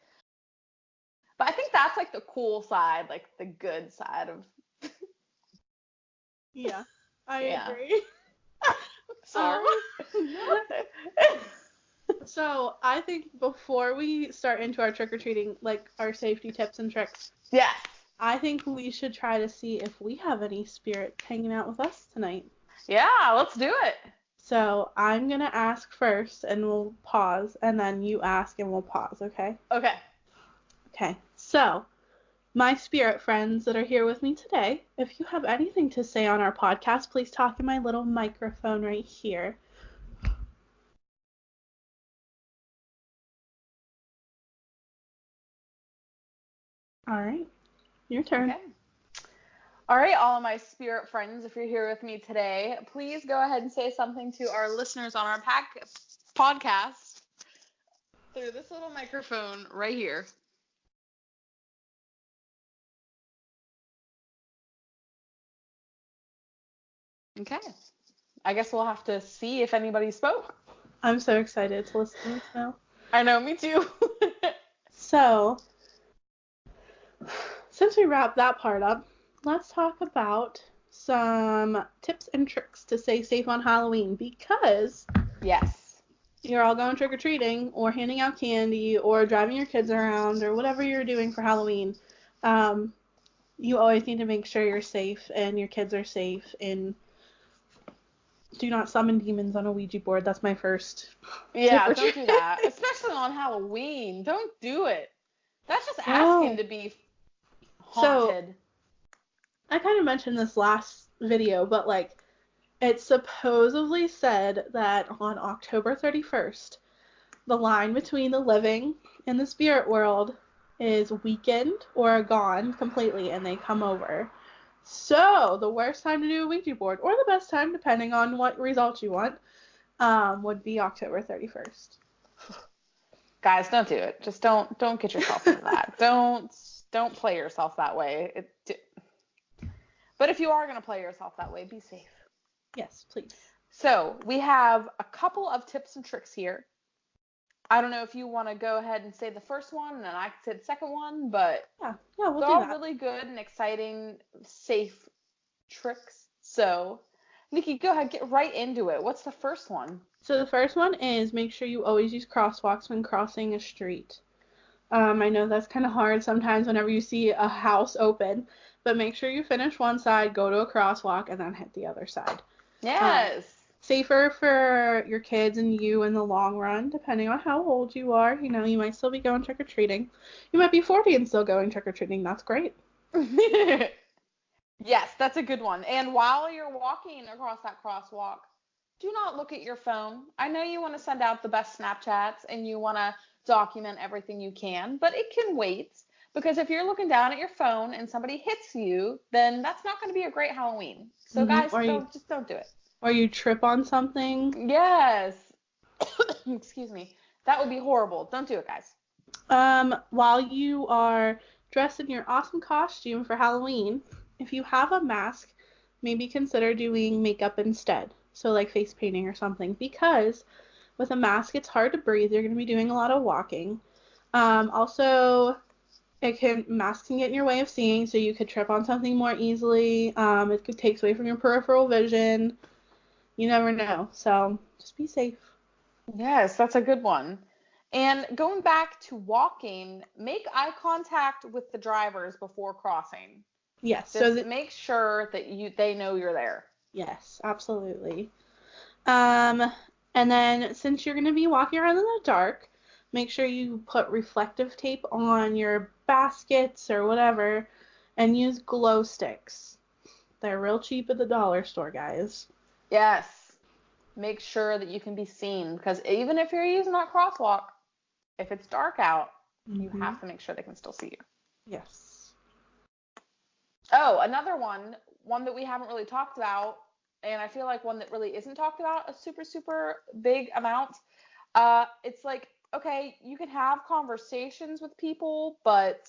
But I think that's like the cool side, like the good side of Yeah, I yeah. agree. Sorry. So I think before we start into our trick-or-treating, like our safety tips and tricks, Yes. I think we should try to see if we have any spirits hanging out with us tonight. Yeah, let's do it. So I'm going to ask first and we'll pause, and then you ask and we'll pause, okay? Okay. Okay. So, my spirit friends that are here with me today, if you have anything to say on our podcast, please talk in my little microphone right here. All right. Your turn. Okay. All right, all of my spirit friends, if you're here with me today, please go ahead and say something to our listeners on our podcast through this little microphone right here. Okay. I guess we'll have to see if anybody spoke. I'm so excited to listen to this now. I know, me too. So, since we wrapped that part up, let's talk about some tips and tricks to stay safe on Halloween, because Yes. you're all going trick-or-treating or handing out candy or driving your kids around or whatever you're doing for Halloween. You always need to make sure you're safe and your kids are safe, and do not summon demons on a Ouija board. That's my first. Yeah, don't do that. Especially on Halloween. Don't do it. That's just asking to be haunted. So, I kind of mentioned this last video, but like, it's supposedly said that on October 31st, the line between the living and the spirit world is weakened or gone completely, and they come over. So, the worst time to do a Ouija board, or the best time, depending on what results you want, would be October 31st. Guys, don't do it. Just don't get yourself into that. Don't play yourself that way. But if you are going to play yourself that way, be safe. Yes, please. So, we have a couple of tips and tricks here. I don't know if you want to go ahead and say the first one, and then I can say the second one, but yeah, we'll do they're all that. really good and exciting, safe tricks. So, Nikki, go ahead, get right into it. What's the first one? So the first one is make sure you always use crosswalks when crossing a street. I know that's kind of hard sometimes whenever you see a house open, but make sure you finish one side, go to a crosswalk, and then hit the other side. Yes. Safer for your kids and you in the long run, depending on how old you are. You know, you might still be going trick-or-treating. You might be 40 and still going trick-or-treating. That's great. Yes, that's a good one. And while you're walking across that crosswalk, do not look at your phone. I know you want to send out the best Snapchats and you want to document everything you can, but it can wait. Because if you're looking down at your phone and somebody hits you, then that's not going to be a great Halloween. So guys, just don't do it. Or you trip on something. Yes. Excuse me. That would be horrible. Don't do it, guys. While you are dressed in your awesome costume for Halloween, if you have a mask, maybe consider doing makeup instead. So like face painting or something, because with a mask it's hard to breathe. You're going to be doing a lot of walking. Also, masks can get in your way of seeing, so you could trip on something more easily. It takes away from your peripheral vision. You never know. So just be safe. Yes, that's a good one. And going back to walking, make eye contact with the drivers before crossing. Yes. Just make sure that they know you're there. Yes, absolutely. And then since you're going to be walking around in the dark, make sure you put reflective tape on your baskets or whatever, and use glow sticks. They're real cheap at the dollar store, guys. Yes. Make sure that you can be seen, because even if you're using that crosswalk, if it's dark out, you have to make sure they can still see you. Yes. Oh, another one that we haven't really talked about, and I feel like one that really isn't talked about a super, super big amount. It's like, okay, you can have conversations with people, but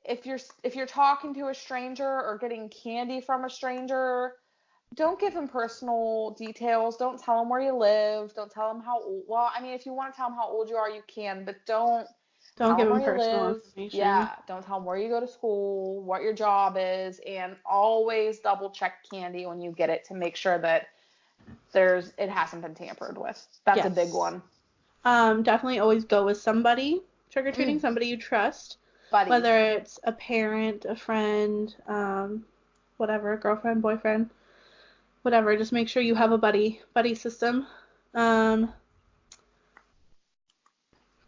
if you're talking to a stranger or getting candy from a stranger, don't give them personal details. Don't tell them where you live. Don't tell them how old. Well, I mean, if you want to tell them how old you are, you can, but don't give them personal information. Yeah, don't tell them where you go to school, what your job is, and always double check candy when you get it to make sure that it hasn't been tampered with. That's a big Yes. one. Definitely always go with somebody trick-or-treating, somebody you trust. Buddies. Whether it's a parent, a friend, whatever, girlfriend, boyfriend, whatever. Just make sure you have a buddy system. I'm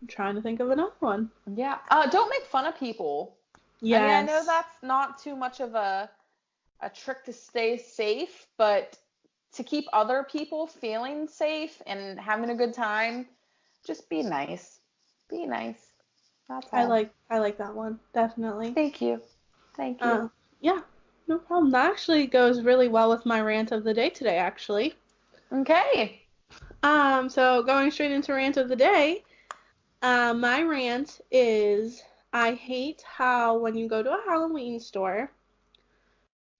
trying to think of another one. Yeah. Don't make fun of people. Yes. I mean, I know that's not too much of a trick to stay safe, but to keep other people feeling safe and having a good time, just be nice. Be nice. That's all. I like that one, definitely. Thank you. Yeah, no problem. That actually goes really well with my rant of the day today, actually. Okay. So going straight into rant of the day, my rant is I hate how when you go to a Halloween store,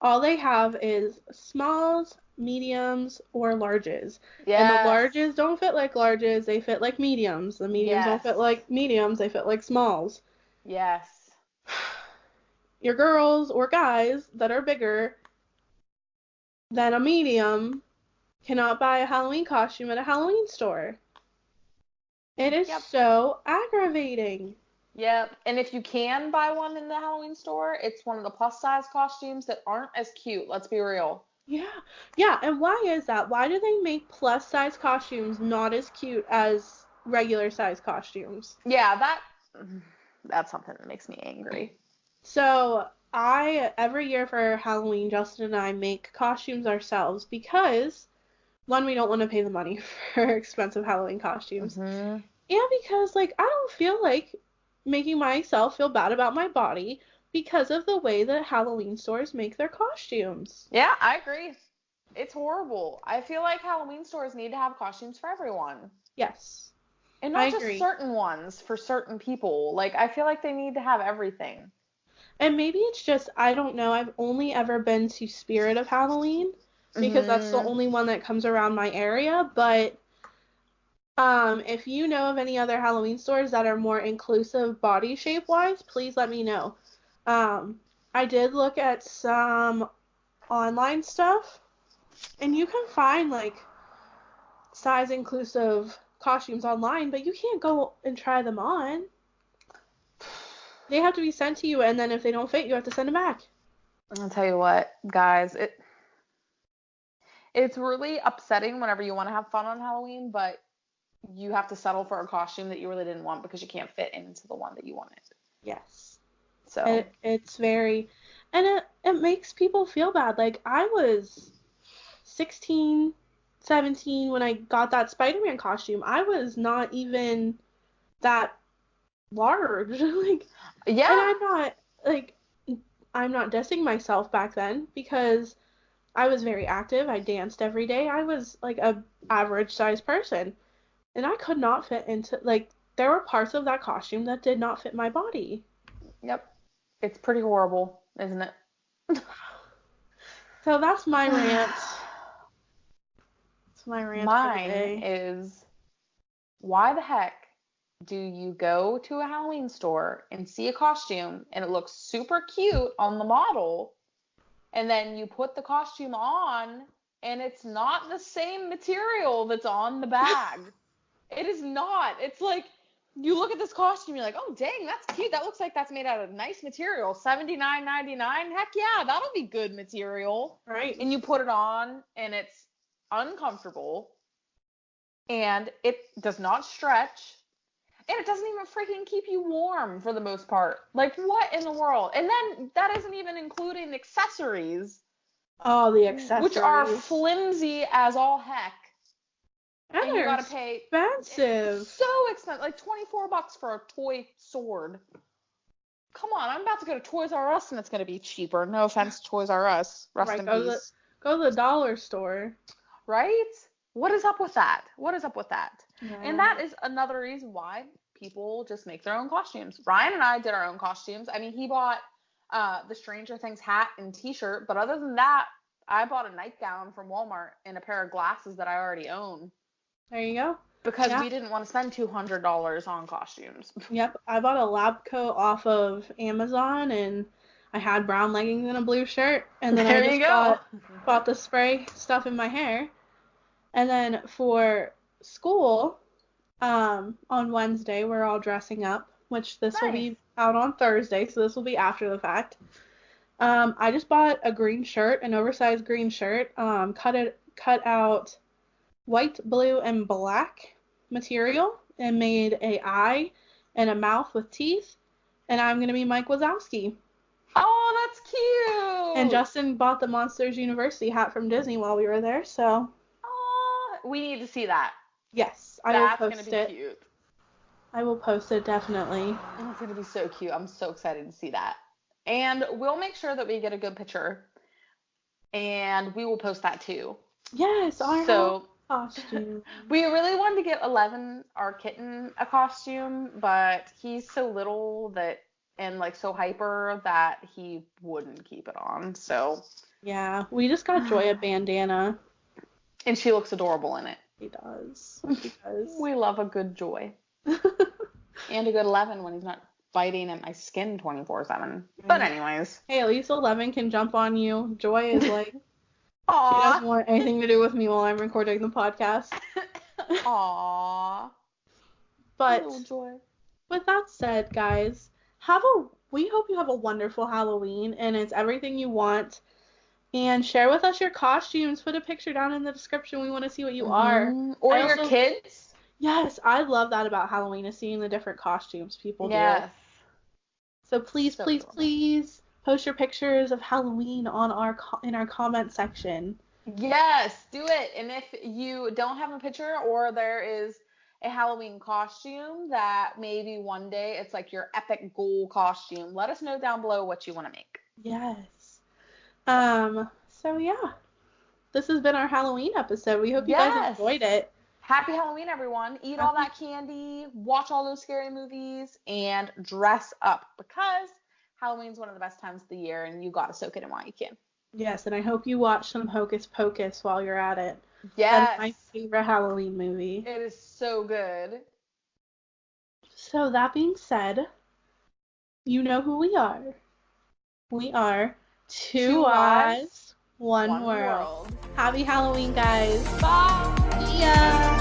all they have is smalls, mediums, or larges. Yes. And the larges don't fit like larges, they fit like mediums. The mediums don't fit like mediums, they fit like smalls. Yes. Your girls or guys that are bigger than a medium cannot buy a Halloween costume at a Halloween store. It is so aggravating. Yep. And if you can buy one in the Halloween store, it's one of the plus size costumes that aren't as cute. Let's be real. Yeah. Yeah. And why is that? Why do they make plus size costumes not as cute as regular size costumes? Yeah, that's something that makes me angry. So every year for Halloween, Justin and I make costumes ourselves because, one, we don't want to pay the money for expensive Halloween costumes. Mm-hmm. And because, I don't feel like making myself feel bad about my body because of the way that Halloween stores make their costumes. Yeah, I agree. It's horrible. I feel like Halloween stores need to have costumes for everyone. Yes. And not just certain ones for certain people. I feel like they need to have everything. And maybe it's just, I don't know, I've only ever been to Spirit of Halloween because that's the only one that comes around my area, but if you know of any other Halloween stores that are more inclusive body shape wise, please let me know. I did look at some online stuff, and you can find size inclusive costumes online, but you can't go and try them on. They have to be sent to you, and then if they don't fit, you have to send them back. I'll tell you what, guys, it's really upsetting whenever you want to have fun on Halloween, but you have to settle for a costume that you really didn't want because you can't fit into the one that you wanted. Yes. So it's very, and it makes people feel bad. I was 16, 17 when I got that Spider-Man costume. I was not even that large. yeah. And I'm not dissing myself back then because I was very active. I danced every day. I was a average sized person. And I could not fit into, there were parts of that costume that did not fit my body. Yep. It's pretty horrible, isn't it? So that's my rant. That's my rant for the day. Mine is, why the heck do you go to a Halloween store and see a costume and it looks super cute on the model, and then you put the costume on and it's not the same material that's on the bag? It is not. It's you look at this costume, you're like, oh dang, that's cute. That looks like that's made out of nice material. $79.99. Heck yeah, that'll be good material. Right. And you put it on and it's uncomfortable and it does not stretch. And it doesn't even freaking keep you warm for the most part. What in the world? And then that isn't even including accessories. Oh, the accessories. Which are flimsy as all heck. And you gotta pay expensive. So expensive. $24 for a toy sword. Come on, I'm about to go to Toys R Us and it's gonna be cheaper. No offense, Toys R Us. Rest in peace. Go to the dollar store. Right? What is up with that? Yeah. And that is another reason why people just make their own costumes. Ryan and I did our own costumes. I mean, he bought the Stranger Things hat and t-shirt, but other than that, I bought a nightgown from Walmart and a pair of glasses that I already own. There you go. Because we didn't want to spend $200 on costumes. Yep. I bought a lab coat off of Amazon, and I had brown leggings and a blue shirt, and then I just bought the spray stuff in my hair. And then for school, on Wednesday, we're all dressing up, which this will be out on Thursday, so this will be after the fact. I just bought a green shirt, an oversized green shirt, cut out white, blue, and black material and made a eye and a mouth with teeth, and I'm going to be Mike Wazowski. Oh, that's cute. And Justin bought the Monsters University hat from Disney while we were there, so. Oh, we need to see that. Yes, I will post it. That's going to be cute. I will post it, definitely. And it's going to be so cute. I'm so excited to see that. And we'll make sure that we get a good picture. And we will post that too. Yes, our costume. We really wanted to get 11, our kitten, a costume, but he's so little that and like so hyper that he wouldn't keep it on. So yeah, we just got Joy a bandana. And she looks adorable in it. She does. She does. We love a good Joy. And a good 11 when he's not biting at my skin 24/7. But anyways. Hey, at least 11 can jump on you. Joy is like, aww. She doesn't want anything to do with me while I'm recording the podcast. Aww. But little Joy. With that said, guys, we hope you have a wonderful Halloween and it's everything you want. And share with us your costumes. Put a picture down in the description. We want to see what you are. Or your kids. Yes, I love that about Halloween is seeing the different costumes people do. So please, please post your pictures of Halloween on in our comment section. Yes, do it. And if you don't have a picture or there is a Halloween costume that maybe one day it's like your epic goal costume, let us know down below what you want to make. Yes. So yeah, this has been our Halloween episode. We hope you guys enjoyed it. Happy Halloween, everyone. Eat all that candy, watch all those scary movies, and dress up because Halloween's one of the best times of the year and you gotta soak it in while you can. Yes, and I hope you watch some Hocus Pocus while you're at it. Yes. That's my favorite Halloween movie. It is so good. So that being said, you know who we are. We are Two Eyes, One World. Happy Halloween, guys. Bye. See ya.